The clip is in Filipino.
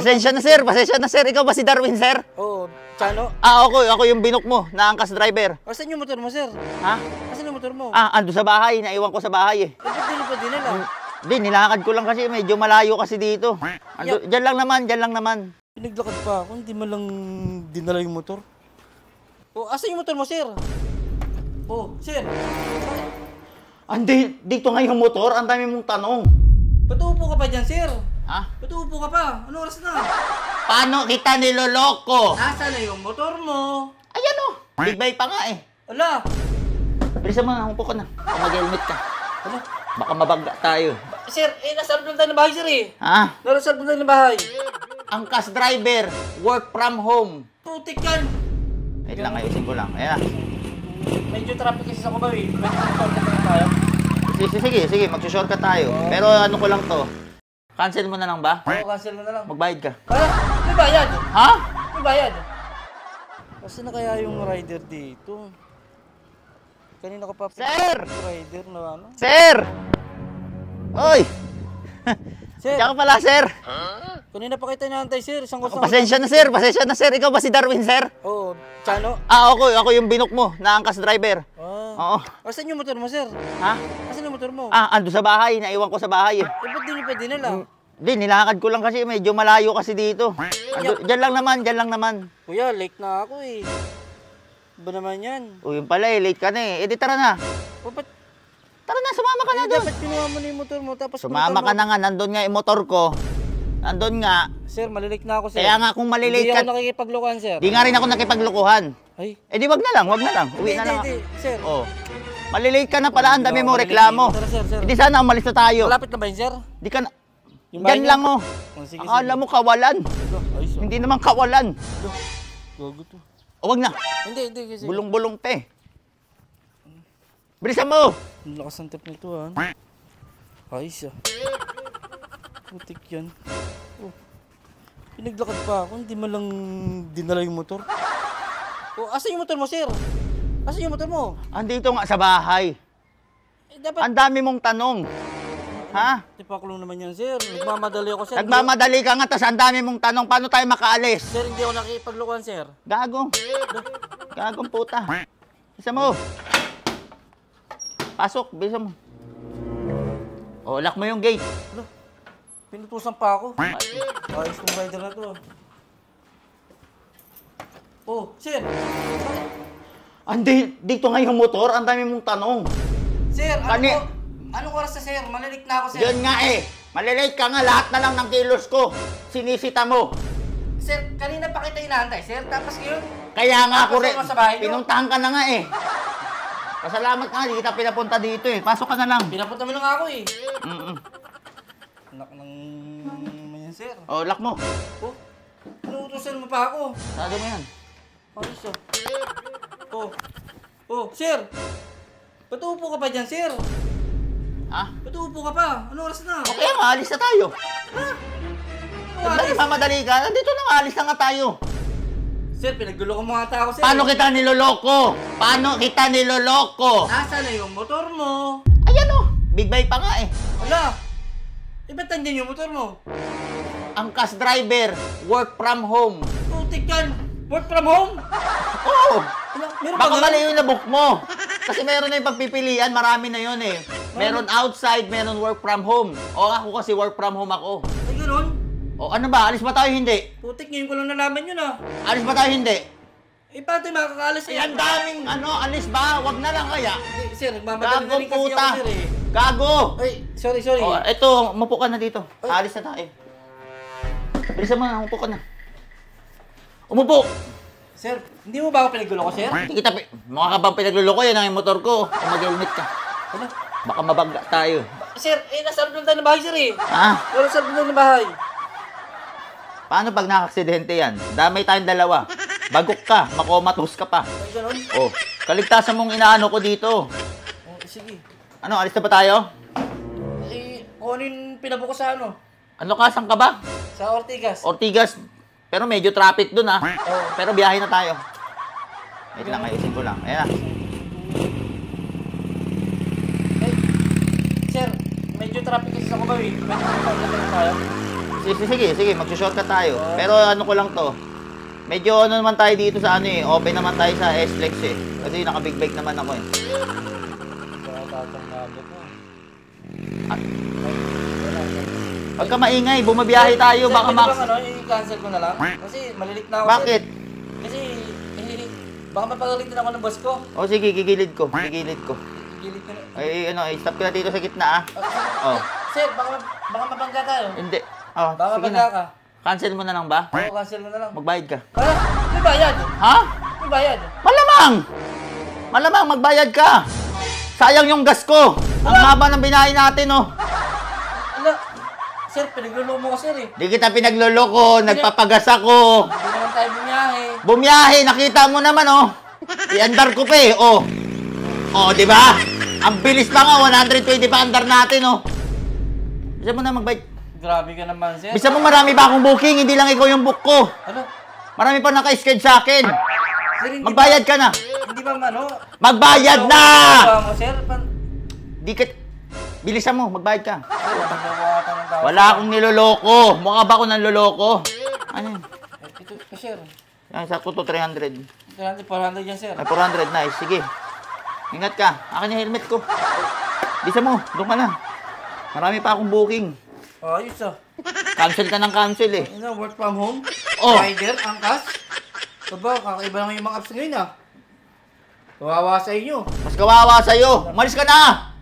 Pasensya na, sir. Ikaw ba si Darwin, sir? Oo, Chano. Ako yung binok mo, na angkas driver. Asan yung motor mo, sir? Ha? Asan yung motor mo? Ando sa bahay. Naiwan ko sa bahay eh. Ba't dinala? Hindi, nilakad ko lang kasi medyo malayo kasi dito. Diyan lang naman. Pinaglakad pa ako, hindi man lang dinala yung motor. Oh, asan yung motor mo, sir? Oh, sir. Dito nga yung motor, ang dami mong tanong. Ba't uupo ka pa dyan, sir? Ha? Ba't uupo ka pa? Ano oras na? Paano kita niloloko? Asan na yung motor mo? Ayan o, big bay pa nga eh. Ala! Bilisan mo na, umupo ka na. Baka mag-helmet ka. Ano? Baka mabangga tayo. Sir, nasa loob lang tayo ng bahay, sir eh. Ha? Nasa loob lang tayo ng bahay. Angkas driver, work from home. Putik yan. Wait lang, ayusin ko lang. Ayan na. Medyo traffic kasi sa Cubao eh. Medyo traffic na tayo. Sige, magsushortcut tayo. Pero ano ko lang to. Cancel mo na lang ba? Oo, cancel mo na lang. Magbayad ka. May bayad. Ha? May bayad. Kasi na kaya yung rider dito? Kanina ka pa Sir! rider na ano? Sir! Oy! Sir! Diyan ka pala, sir. Kanina pa kita inaantay, sir. Isang gusto Pasensya na, sir. Ikaw ba si Darwin, sir? Oo, Chano. Ako yung binok mo, na angkas driver. Oo. Asan yung motor mo, sir? Ha? Asan yung motor mo? Ando sa bahay. Naiwan ko sa bahay eh. Ba't di niyo pa dinala? Hindi, nilakad ko lang kasi medyo malayo kasi dito. Diyan lang naman. Kuya, late na ako eh. Ba naman yan? Yun pala eh, late ka na eh. Di tara na. Ba't Tara na, sumama ka na doon. dapat kinuha mo na yung motor mo tapos Sumama ka na nga, nandun nga yung motor ko. Nandun nga. Sir, malilate na ako, sir. Kaya nga kung malilate Hindi ka. ako nakikipaglokohan, sir. Di nga rin ako nakipaglukuhan. Ay. Di wag na lang. Uwi na lang. Hindi, sir. Oh. Malilate ka na pala, ang dami mo reklamo. Tara, sir. Hindi sana umalis na tayo. Malapit na ba yun, sir? Di ka na. Yung bahay Diyan niyo? lang oh. Sige, Akala mo kawalan. Ayos, oh. Hindi naman kawalan. Gago to. Wag na. Hindi, kasi. Bulong-bulong te. Bilisan mo. Ang lakas ng tip nito, ha? Ayos, ah. Putik yan. Oh. Pinaglakad pa ako, hindi man lang dinala yung motor. Oh, asan yung motor mo, sir? Asan yung motor mo? Andito nga sa bahay. Dapat... Ang dami mong tanong. Ha? Tipakulong naman yan, sir. Nagmamadali ako, sir. Nagmamadali ka nga, tas ang dami mong tanong. Paano tayo makaalis? Sir, hindi ako nakikipaglokohan, sir. Gago. Gagong puta. Bisa mo. Pasok, bisa mo. Lock mo yung gate. Ano? Pinutusan pa ako. Ayos kong rider na to. Oh, sir. Dito nga yung motor, ang dami mong tanong. Sir, anong oras na, sir? Malilik na ako, sir. Yun nga eh. Malilate ka nga, lahat na lang ng kilos ko. Sinisita mo. Sir, kanina pa kita inaantay, sir. Tapos ngayon, Kaya nga ako rin, Pasok mo sa bahay niyo? pinuntahan ka na nga eh. Pasalamat ka nga, di kita pinapunta dito eh. Pasok ka na lang. pinapunta mo lang ako eh. Anak ng... yan, sir. Lock mo. Oh, inuutosan mo pa ako. Sado mo yan. Ayos, oh. Oh, sir. Ba't uupo ka pa dyan, sir? Ha? Ba't uupo ka pa? Ano oras na? Okay nga, alis na tayo. Ano Ba't oras? mamadali ka? Nandito na nga, alis na nga tayo. Sir, pinagluloko mo nga tao, sir. Paano kita niloloko? Nasaan na yung motor mo? Ayan o, big bay pa nga eh. Wala. Ba't nandiyan yung motor mo? Angkas driver, work from home. Putik yan. Work from home? Oo. Meron Baka ba mali yung nabook mo. Kasi meron na yung pagpipilian, marami na yun eh. Meron outside, meron work from home. Ako kasi work from home ako. Ay, gano'n? Ano ba? Alis ba tayo hindi? Putik, ngayon ko lang nalaman yun ah. Alis ba tayo hindi? Paano tayo makakaalis Ang daming alis ba? Wag na lang kaya. Sir, nagmamadali na rin kasi puta. ako, sir eh. Gago! Ay, sorry. Eto, umupo ka na dito. Alis na tayo. Bilisan mo na, umupo ka na. Umupo! Sir, hindi mo ba ako pinagulo ko, sir? Hindi kita, mukha ka bang pinagluloko yan ang motor ko. Kung mag-helmet ka. Ano? Baka mabangga tayo. Sir, nasa loob lang tayo ng bahay, sir eh. Ha? Nasa loob lang ng bahay. Paano pag nakaksidente yan? Damay tayong dalawa. Bagok ka, makomatos ka pa. Ay, gano'n? Kaligtasan mong inaano ko dito. Sige. Ano, alis na ba tayo? Kung ano yung pinabuko sa ano? Ano ka, saan ka ba? Sa Ortigas. Ortigas. Pero medyo traffic dun ha. Pero biyahe na tayo. Wait lang, ayusin ko lang. Ayan na. Sir, medyo traffic kasi sa Cubao eh. Medyo traffic tayo. Sige, mag-shortcut tayo. Pero ano ko lang to. Medyo ano naman tayo dito sa ano eh. Open naman tayo sa S-Flex eh. Kasi naka-big bike naman ako eh. Pagka maingay, bumabiyahe tayo. Baka Pwede bang ano, i-cancel ko na lang? Kasi malilit na ako. Bakit? Sir. Kasi, baka mapagalitin ako ng boss ko. O sige, gigilid ko. Gilid ko na. Ay, stop ko na dito sa gitna ah. Oh. Sir, baka mabangga tayo. Hindi. Oh, Baka sige mabangga na. ka. Cancel mo na lang ba? Oo, cancel mo na lang. Magbayad ka. May bayad. Ha? May bayad. Malamang magbayad ka. Sayang yung gas ko. Ang haba ng binahay natin oh. Ala, sir, pinagluloko mo ko, sir eh. Di kita pinagloloko, nagpapagas ako. Hindi naman tayo bumiyahe. Bumiyahe, nakita mo naman oh. I-andar ko pa eh, oh. Oh, di ba? Ang bilis pa nga, 120 pa andar natin oh. Bisa mo na magbayad. Grabe ka naman, sir. Bisa mo marami ba akong booking, hindi lang ikaw yung book ko. Ano? Marami pa naka-schedule sa akin. Sir, hindi Magbayad ka na. Hindi ba ano? Magbayad na! Mo, sir, Di ka... Bilisan mo, magbayad ka. sir, nagawata ng tao. Wala akong niloloko. Mukha ba ako nanloloko? Ano yun? Ito, sir. Yan, sakto to 300. 400 yan, sir. Ay, 400, nice. Sige. Ingat ka. Akin yung helmet ko. Bisa mo, doon ka na. Marami pa akong booking. Oh, ayos ah. Cancel ka ng cancel eh. Ano, work from home? Oh. Rider, angkas? Aba, kakaiba lang yung mga apps ngayon ah. Kawawa sa inyo. Mas kawawa sa'yo. Umalis ka na!